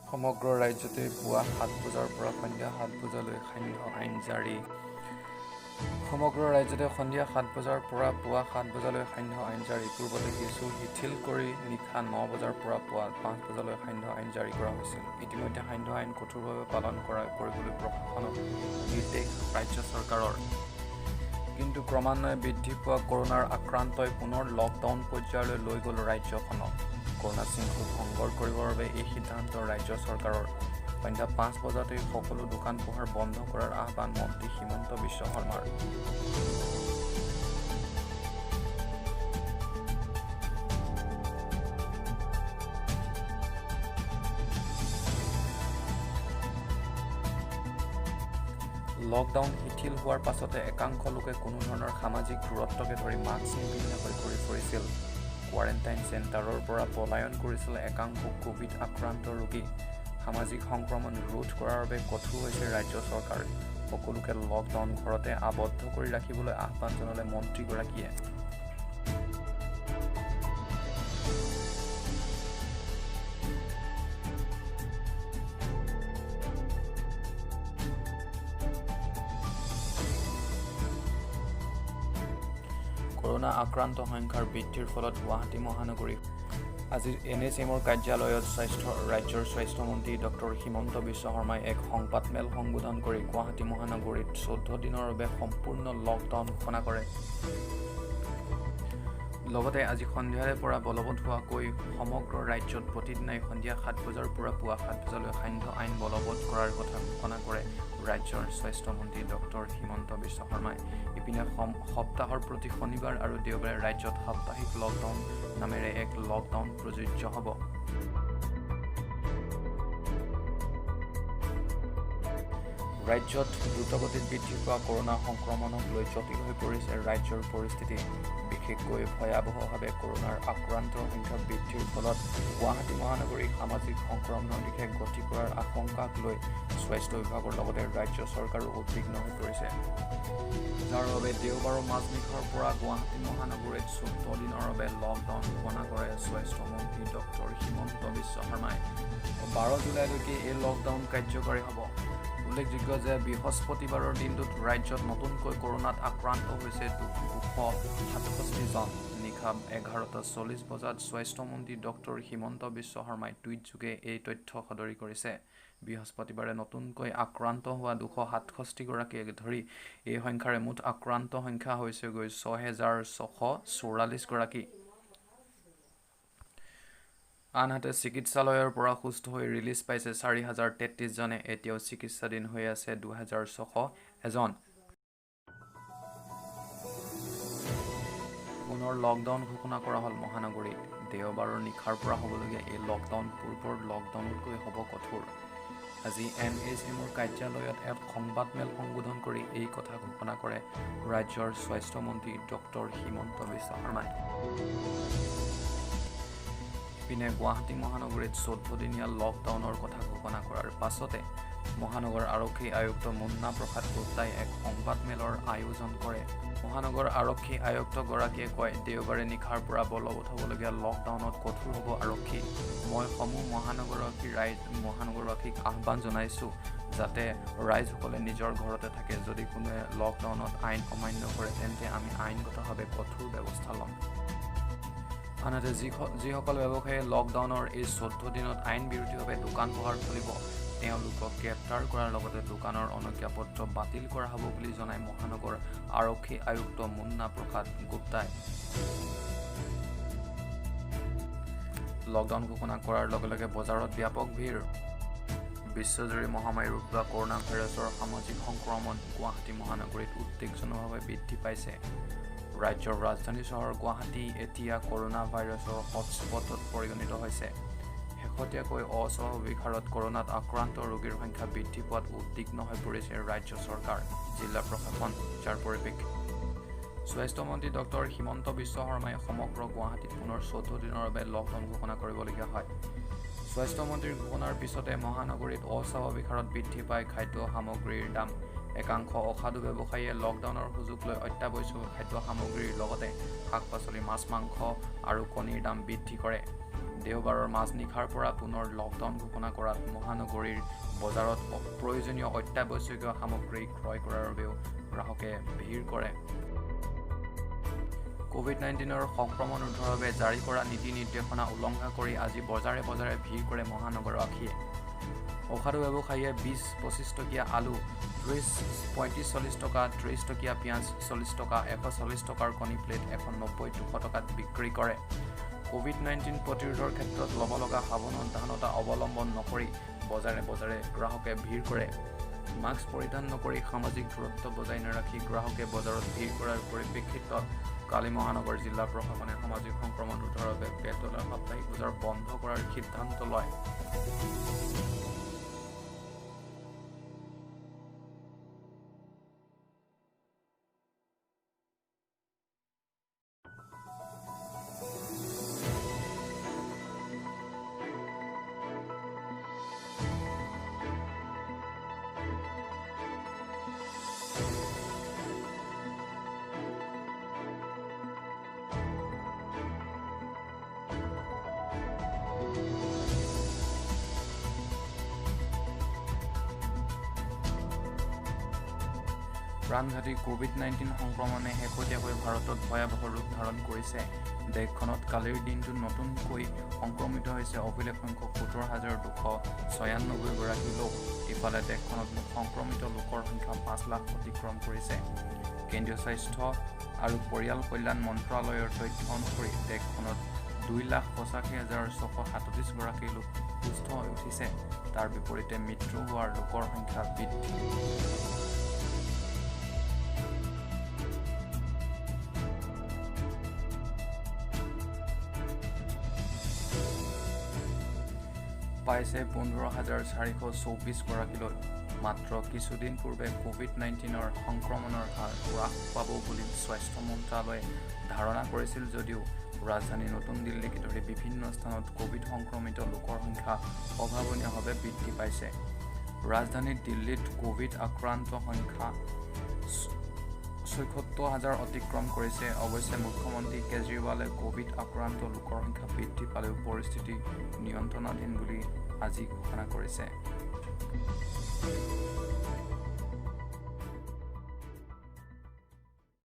সমগ্ৰ ৰাজ্যতে পুৱা 7 বজাৰ পৰা সন্ধিয়া 7 বজালৈ সান্ধ্য আইন জাৰি। সমগ্ৰ ৰাজ্যতে সন্ধিয়া 7 বজাৰ পৰা পুৱা 7 বজালৈ সান্ধ্য আইন জাৰি। পূৰ্বতে কিছু শিথিল কৰি নিশা 9 বজাৰ পৰা পুৱা 5 বজালৈ সান্ধ্য আইন জাৰি কৰা হৈছিল। ইতিমধ্যে সান্ধ্য আইন কঠোৰভাৱে পালন কৰিবলৈ প্ৰশাসনক নিৰ্দেশ ৰাজ্য চৰকাৰৰ। কিন্তু ক্ৰমান্বয়ে বৃদ্ধি পোৱা কৰোনাৰ আক্ৰান্তই পুনৰ লকডাউন পৰ্যায়লৈ লৈ গ'ল ৰাজ্যখনক। কৰোনা শৃংখল ভংগ কৰিবৰ বাবে এই সিদ্ধান্ত ৰাজ্য চৰকাৰৰ। সন্ধ্যা 5 বজাতেই সকলো দোকান পোহাৰ বন্ধ কৰাৰ আহ্বান মন্ত্ৰী হিমন্ত বিশ্ব শৰ্মাৰ। লকডাউন শিথিল হোৱাৰ পাছতে একাংশ লোকে কোনো ধৰণৰ সামাজিক দূৰত্বকে ধৰি মাস্ক নিপিন্ধাকৈ ঘূৰি ফুৰিছিল। কোৱাৰেণ্টাইন চেণ্টাৰৰ পৰা পলায়ন কৰিছিল একাংশ কোভিড আক্ৰান্ত ৰোগী। সামাজিক সংক্ৰমণ ৰোধ কৰাৰ বাবে কঠোৰ হৈছে ৰাজ্য চৰকাৰ। সকলোকে লকডাউন ঘৰতে আবদ্ধ কৰি ৰাখিবলৈ আহ্বান জনালে মন্ত্ৰীগৰাকীয়ে। কৰোনা আক্ৰান্ত সংখ্যাৰ বৃদ্ধিৰ ফলত গুৱাহাটী মহানগৰী আজি NHMৰ কাৰ্যালয়ত ৰাজ্যৰ স্বাস্থ্যমন্ত্ৰী ডক্টৰ হিমন্ত বিশ্ব শৰ্মাই এক সংবাদমেল সম্বোধন কৰি গুৱাহাটী মহানগৰীত 14 দিনৰ বাবে সম্পূৰ্ণ লকডাউন ঘোষণা কৰে। লগতে আজি সন্ধিয়াৰে পৰা বলবৎ হোৱাকৈ সমগ্ৰ ৰাজ্যত প্ৰতিদিনাই সন্ধিয়া 7 বজাৰ পৰা পুৱা 7 বজালৈ সান্ধ্য আইন বলবৎ কৰাৰ কথা ঘোষণা কৰে ৰাজ্যৰ স্বাস্থ্যমন্ত্ৰী ডক্টৰ হিমন্ত বিশ্ব শৰ্মাই। ইপিনে সপ্তাহৰ প্ৰতি শনিবাৰ আৰু দেওবাৰে ৰাজ্যত সাপ্তাহিক লকডাউন নামেৰে এক লকডাউন প্ৰযোজ্য হ'ব। ৰাজ্যত দ্ৰুতগতিত বৃদ্ধি পোৱা কৰোনা সংক্ৰমণক লৈ জটিল হৈ পৰিছে ৰাজ্যৰ পৰিস্থিতি। বিশেষকৈ ভয়াৱহভাৱে কৰোনাৰ আক্ৰান্তৰ সংখ্যা বৃদ্ধিৰ ফলত গুৱাহাটী মহানগৰীৰ সামাজিক সংক্ৰমণৰ দিশে গতি কৰাৰ আশংকাক লৈ স্বাস্থ্য বিভাগৰ লগতে ৰাজ্য চৰকাৰো উদ্বিগ্ন হৈ পৰিছে। যাৰ বাবে দেওবাৰৰ মাজনিশাৰ পৰা গুৱাহাটী মহানগৰীত 14 দিনৰ বাবে লকডাউন ঘোষণা কৰে স্বাস্থ্যমন্ত্ৰী ডক্টৰ হিমন্ত বিশ্ব শৰ্মাই। 12 জুলাইলৈকে এই লকডাউন কাৰ্যকৰী হ'ব। উল্লেখযোগ্য যে বৃহস্পতিবাৰৰ দিনটোত ৰাজ্যত নতুনকৈ কৰোনাত আক্ৰান্ত হৈছে 267 জন। নিশা 11:40 বজাত স্বাস্থ্যমন্ত্ৰী ডক্টৰ হিমন্ত বিশ্ব শৰ্মাই টুইটযোগে এই তথ্য সদৰি কৰিছে। বৃহস্পতিবাৰে নতুনকৈ আক্ৰান্ত হোৱা 267 গৰাকীক ধৰি এই সংখ্যাৰে মুঠ আক্ৰান্ত সংখ্যা হৈছেগৈ 6,644 গৰাকী। আনহাতে চিকিৎসালয়ৰ পৰা সুস্থ হৈ ৰিলিজ পাইছে 4,033 জনে। এতিয়াও চিকিৎসাধীন হৈ আছে 2,601 পুনৰ লকডাউন ঘোষণা কৰা হ'ল মহানগৰীত। দেওবাৰৰ নিশাৰ পৰা হ'বলগীয়া এই লকডাউন পূৰ্বৰ লকডাউনতকৈ হ'ব কঠোৰ। আজি NHMৰ কাৰ্যালয়ত এক সংবাদমেল সম্বোধন কৰি এই কথা ঘোষণা কৰে ৰাজ্যৰ স্বাস্থ্যমন্ত্ৰী ডক্টৰ হিমন্ত বিশ্ব শৰ্মাই। ইপিনে গুৱাহাটী মহানগৰীত 14 দিনীয়া লকডাউনৰ কথা ঘোষণা কৰাৰ পাছতে মহানগৰ আৰক্ষী আয়ুক্ত মুন্না প্ৰসাদ গুপ্তাই এক সংবাদমেলৰ আয়োজন কৰে। মহানগৰ আৰক্ষী আয়ুক্তগৰাকীয়ে কয়, দেওবাৰে নিশাৰ পৰা বলবৎ হ'বলগীয়া লকডাউনত কঠোৰ হ'ব আৰক্ষী। মই সমূহ মহানগৰবাসীক আহ্বান জনাইছোঁ যাতে ৰাইজসকলে নিজৰ ঘৰতে থাকে। যদি কোনোৱে লকডাউনত আইন অমান্য কৰে তেন্তে আমি আইনগতভাৱে কঠোৰ ব্যৱস্থা ল'ম। আনহাতে যিসকল ব্যৱসায়ীয়ে লকডাউনৰ এই 14 দিনত আইন বিৰোধীভাৱে দোকান পোহাৰ খুলিব তেওঁলোকক গ্ৰেপ্তাৰ কৰাৰ লগতে দোকানৰ অনুজ্ঞাপত্ৰ বাতিল কৰা হ'ব বুলি জনায় মহানগৰ আৰক্ষী আয়ুক্ত মুন্না প্ৰসাদ গুপ্তাই। লকডাউন ঘোষণা কৰাৰ লগে লগে বজাৰত ব্যাপক ভিৰ। বিশ্বজুৰি মহামাৰী ৰূপ লোৱা কৰোনা ভাইৰাছৰ সামাজিক সংক্ৰমণ গুৱাহাটী মহানগৰীত উদ্বেগজনকভাৱে বৃদ্ধি পাইছে। ৰাজ্যৰ ৰাজধানী চহৰ গুৱাহাটী এতিয়া কৰোনা ভাইৰাছৰ হটস্পটত পৰিগণিত হৈছে। শেহতীয়াকৈ অস্বাভাৱিক হাৰত কৰোনাত আক্ৰান্ত ৰোগীৰ সংখ্যা বৃদ্ধি পোৱাত উদ্বিগ্ন হৈ পৰিছে ৰাজ্য চৰকাৰ, জিলা প্ৰশাসন। যাৰ পৰিপ্ৰেক্ষিতত স্বাস্থ্যমন্ত্ৰী ডক্টৰ হিমন্ত বিশ্ব শৰ্মাই সমগ্ৰ গুৱাহাটীত পুনৰ 14 দিনৰ বাবে লকডাউন ঘোষণা কৰিবলগীয়া হয়। স্বাস্থ্যমন্ত্ৰীৰ ঘোষণাৰ পিছতে মহানগৰীত অস্বাভাৱিক হাৰত বৃদ্ধি পায় খাদ্য সামগ্ৰীৰ দাম। একাংশ অসাধু ব্যৱসায়ীয়ে লকডাউনৰ সুযোগ লৈ অত্যাৱশ্যকীয় খাদ্য সামগ্ৰীৰ লগতে শাক-পাচলি, মাছ-মাংস আৰু কণীৰ দাম বৃদ্ধি কৰে। দেওবাৰৰ মাজনিশাৰ পৰা পুনৰ লকডাউন ঘোষণা কৰাত মহানগৰীৰ বজাৰত প্ৰয়োজনীয় অত্যাৱশ্যকীয় সামগ্ৰী ক্ৰয় কৰাৰ বাবেও গ্ৰাহকে ভিৰ কৰে। কোভিড-19 সংক্ৰমণ ৰোধৰ বাবে জাৰি কৰা নীতি নিৰ্দেশনা উলংঘা কৰি আজি বজাৰে বজাৰে ভিৰ কৰে মহানগৰবাসীয়ে। অসাধু ব্যৱসায়ীয়ে 20-25 টকীয়া আলু 30-35-40 টকা, 30 টকীয়া পিঁয়াজ 40 টকা, 140 টকাৰ কণী প্লেট 190-200 টকাত বিক্ৰী কৰে। কোভিড-19 প্ৰতিৰোধৰ ক্ষেত্ৰত ল'ব লগা সাৱধানতা অৱলম্বন নকৰি বজাৰে বজাৰে গ্ৰাহকে ভিৰ কৰে। মাস্ক পৰিধান নকৰি সামাজিক দূৰত্ব বজাই নাৰাখি গ্ৰাহকে বজাৰত ভিৰ কৰাৰ পৰিপ্ৰেক্ষিতত কালি মহানগৰ জিলা প্ৰশাসনে সামাজিক সংক্ৰমণ ৰোধৰ বাবে পেট্ৰলৰ সাপ্তাহিক বজাৰ বন্ধ কৰাৰ সিদ্ধান্ত লয়। প্ৰাণঘাতী কোভিড-19 সংক্ৰমণে শেহতীয়াকৈ ভাৰতত ভয়াৱহ ৰূপ ধাৰণ কৰিছে। দেশখনত কালিৰ দিনটোত নতুনকৈ সংক্ৰমিত হৈছে অভিলেখ সংখ্যক 17,296 গৰাকী লোক। ইফালে দেশখনত সংক্ৰমিত লোকৰ সংখ্যা 5 লাখ অতিক্ৰম কৰিছে। কেন্দ্ৰীয় স্বাস্থ্য আৰু পৰিয়াল কল্যাণ মন্ত্ৰালয়ৰ তথ্য অনুসৰি দেশখনত 2,85,637 গৰাকী লোক সুস্থ হৈ উঠিছে। তাৰ বিপৰীতে মৃত্যু হোৱাৰ লোকৰ সংখ্যা বৃদ্ধি পাইছে 15,424 গৰাকীলৈ। মাত্ৰ কিছুদিন পূৰ্বে কোভিড-19 সংক্ৰমণৰ হাৰ হ্ৰাস পাব বুলি স্বাস্থ্য মন্ত্ৰালয়ে ধাৰণা কৰিছিল যদিও ৰাজধানী নতুন দিল্লীকে ধৰি বিভিন্ন স্থানত কোভিড সংক্ৰমিত লোকৰ সংখ্যা অভাৱনীয়ভাৱে বৃদ্ধি পাইছে। ৰাজধানী দিল্লীত কোভিড আক্ৰান্তৰ সংখ্যা ৭৪,০০০ অতিক্ৰম কৰিছে। অৱশ্যে মুখ্যমন্ত্ৰী কেজৰিৱালে কোভিড আক্ৰান্ত লোকৰ সংখ্যা বৃদ্ধি পালেও পৰিস্থিতি নিয়ন্ত্ৰণাধীন বুলি আজি ঘোষণা কৰিছে।